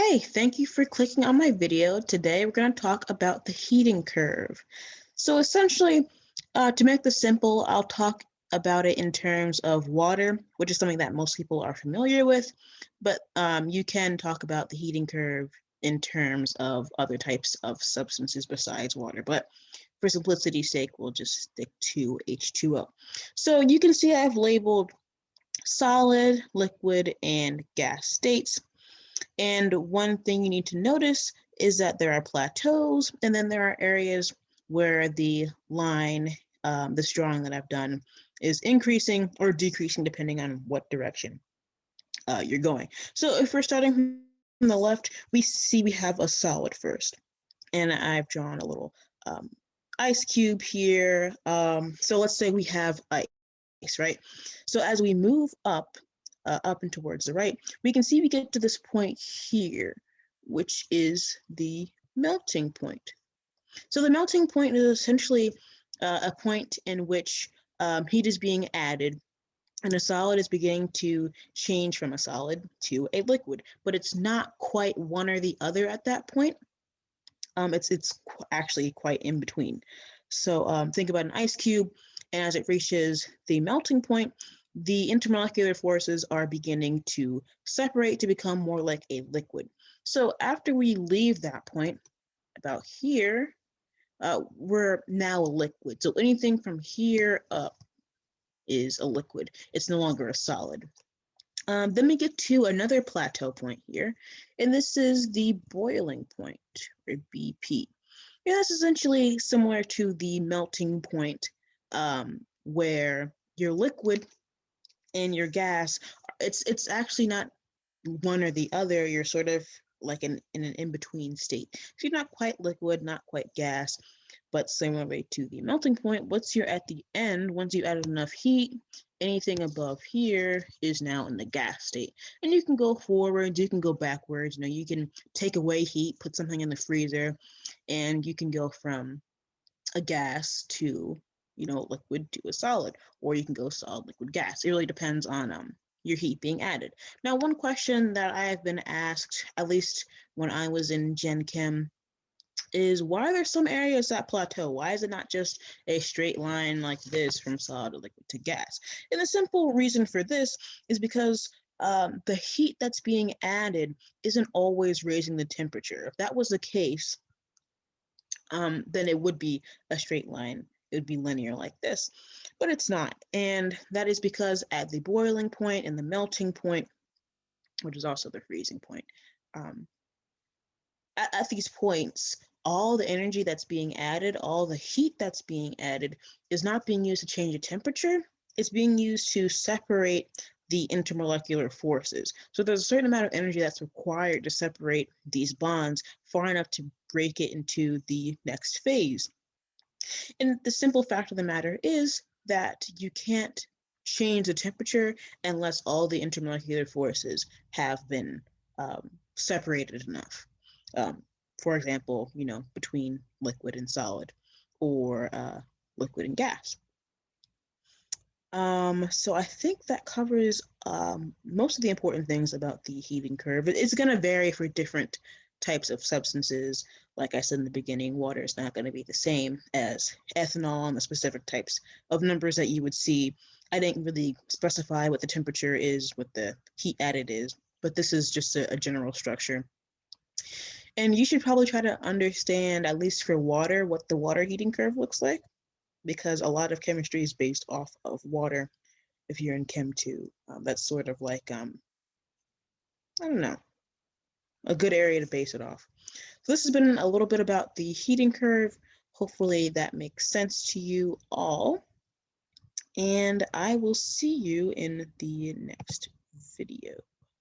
Hey, thank you for clicking on my video. Today we're going to talk about the heating curve. So essentially, to make this simple, I'll talk about it in terms of water, which is something that most people are familiar with, but you can talk about the heating curve in terms of other types of substances besides water. But for simplicity's sake, we'll just stick to H2O. So you can see I've labeled solid, liquid, and gas states. And one thing you need to notice is that there are plateaus, and then there are areas where the line, this drawing that I've done, is increasing or decreasing depending on what direction you're going. So if we're starting from the left, we see we have a solid first. And I've drawn a little ice cube here. So let's say we have ice, right? So as we move up and towards the right, we can see we get to this point here, which is the melting point. So the melting point is essentially a point in which heat is being added and a solid is beginning to change from a solid to a liquid, but it's not quite one or the other at that point. It's actually quite in between. So think about an ice cube, and as it reaches the melting point, the intermolecular forces are beginning to separate to become more like a liquid. So after we leave that point, about here, we're now a liquid. So anything from here up is a liquid. It's no longer a solid. Then we get to another plateau point here, and this is the boiling point, or BP. Yeah, that's essentially similar to the melting point, where your liquid and your gas, it's actually not one or the other. You're sort of like in an in-between state. So you're not quite liquid, not quite gas, but similarly to the melting point, once you're at the end, once you added enough heat, anything above here is now in the gas state. And you can go forwards, you can go backwards, you can take away heat, put something in the freezer, and you can go from a gas to, liquid to a solid, or you can go solid, liquid, gas. It really depends on your heat being added. Now, one question that I have been asked, at least when I was in Gen Chem, is why are there some areas that plateau? Why is it not just a straight line like this from solid to liquid to gas? And the simple reason for this is because the heat that's being added isn't always raising the temperature. If that was the case, then it would be a straight line. It would be linear like this, but it's not. And that is because at the boiling point and the melting point, which is also the freezing point, at these points, all the energy that's being added, all the heat that's being added is not being used to change the temperature. It's being used to separate the intermolecular forces. So there's a certain amount of energy that's required to separate these bonds far enough to break it into the next phase. And the simple fact of the matter is that you can't change the temperature unless all the intermolecular forces have been separated enough. For example, between liquid and solid, or liquid and gas. So I think that covers most of the important things about the heating curve. It's going to vary for different types of substances. Like I said in the beginning, water is not going to be the same as ethanol and the specific types of numbers that you would see. I didn't really specify what the temperature is, what the heat added is, but this is just a general structure. And you should probably try to understand, at least for water, what the water heating curve looks like, because a lot of chemistry is based off of water. If you're in Chem 2, that's sort of like, I don't know, a good area to base it off. So this has been a little bit about the heating curve. Hopefully that makes sense to you all. And I will see you in the next video.